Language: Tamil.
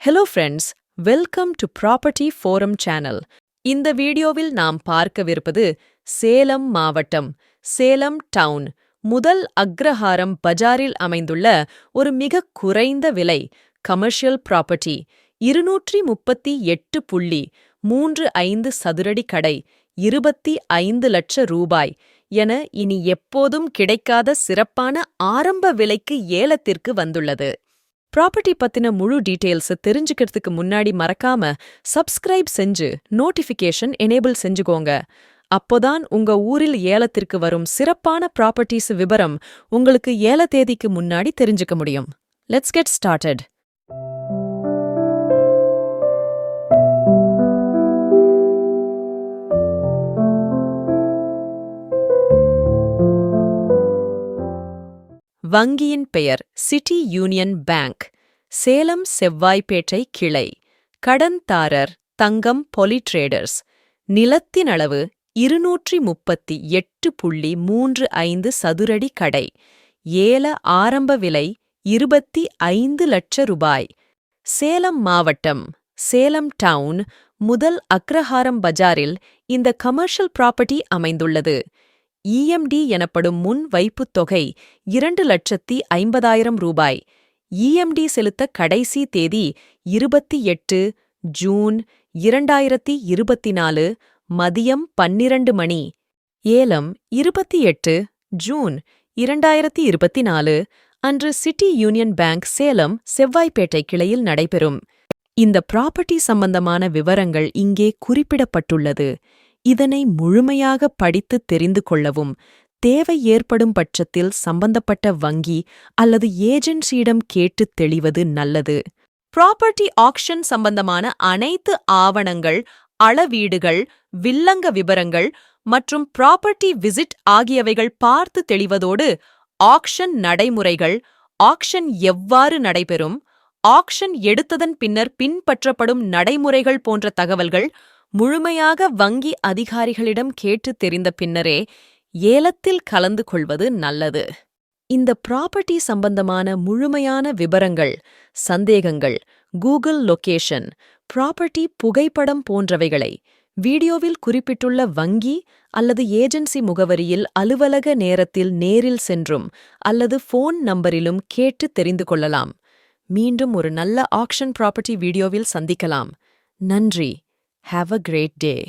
Hello friends, welcome to property forum channel. இந்த வீடியோவில் நாம் பார்க்கவிருப்பது சேலம் மாவட்டம், சேலம் டவுன், முதல் அக்ரஹாரம் பஜாரில் அமைந்துள்ள ஒரு மிக குறைந்த விலை கமர்ஷியல் ப்ராப்பர்ட்டி. 238.35 சதுரடி கடை, 25 லட்ச ரூபாய் என இனி எப்போதும் கிடைக்காத சிறப்பான ஆரம்ப விலைக்கு ஏலத்திற்கு வந்துள்ளது. ப்ராப்பர்ட்டி பத்தின முழு டீட்டெயில்ஸை தெரிஞ்சுக்கிறதுக்கு முன்னாடி மறக்காம சப்ஸ்கிரைப் செஞ்சு நோட்டிஃபிகேஷன் எனேபிள் செஞ்சுக்கோங்க. அப்போதான் உங்க ஊரில் ஏலத்திற்கு வரும் சிறப்பான ப்ராப்பர்ட்டிஸ் விபரம் உங்களுக்கு ஏல தேதிக்கு முன்னாடி தெரிஞ்சுக்க முடியும். Let's get started. வங்கியின் பெயர் city union bank, Salem Sevvapet கிளை. கடன்தாரர் தங்கம் பொலி ட்ரேடர்ஸ். நிலத்தின் அளவு 238.35 சதுரடி கடை. ஏல ஆரம்ப விலை 25 லட்ச ரூபாய். சேலம் மாவட்டம், சேலம் டவுன், முதல் அக்ரஹாரம் பஜாரில் இந்த கமர்ஷியல் ப்ராப்பர்ட்டி அமைந்துள்ளது. இஎம்டி எனப்படும் முன் வைப்புத் தொகை 2,50,000 ரூபாய். இஎம்டி செலுத்த கடைசி தேதி 28 ஜூன் 2024 மதியம் 12 மணி. ஏலம் 28 ஜூன் 2024 அன்று city union bank Salem Sevvapet கிளையில் நடைபெறும். இந்த ப்ராப்பர்ட்டி சம்பந்தமான விவரங்கள் இங்கே குறிப்பிடப்பட்டுள்ளது. இதனை முழுமையாக படித்து தெரிந்து கொள்ளவும், தேவை ஏற்படும் பட்சத்தில் சம்பந்தப்பட்ட வங்கி அல்லது ஏஜென்சியிடம் கேட்டு தெளிவது நல்லது. ப்ராப்பர்ட்டி ஆக்ஷன் சம்பந்தமான அனைத்து ஆவணங்கள், அளவீடுகள், வில்லங்க விபரங்கள் மற்றும் ப்ராப்பர்ட்டி விசிட் ஆகியவைகள் பார்த்து தெளிவதோடு, ஆக்ஷன் நடைமுறைகள், ஆக்ஷன் எவ்வாறு நடைபெறும், ஆக்ஷன் எடுத்ததன் பின்னர் பின்பற்றப்படும் நடைமுறைகள் போன்ற தகவல்கள் முழுமையாக வங்கி அதிகாரிகளிடம் கேட்டு தெரிந்த பின்னரே ஏலத்தில் கலந்து கொள்வது நல்லது. இந்த ப்ராப்பர்ட்டி சம்பந்தமான முழுமையான விபரங்கள், சந்தேகங்கள், கூகுள் லொகேஷன், ப்ராப்பர்ட்டி புகைப்படம் போன்றவைகளை வீடியோவில் குறிப்பிட்டுள்ள வங்கி அல்லது ஏஜென்சி முகவரியில் அலுவலக நேரத்தில் நேரில் சென்றும் அல்லது ஃபோன் நம்பரிலும் கேட்டு தெரிந்து கொள்ளலாம். மீண்டும் ஒரு நல்ல ஆக்ஷன் ப்ராப்பர்ட்டி வீடியோவில் சந்திக்கலாம். நன்றி. Have a great day.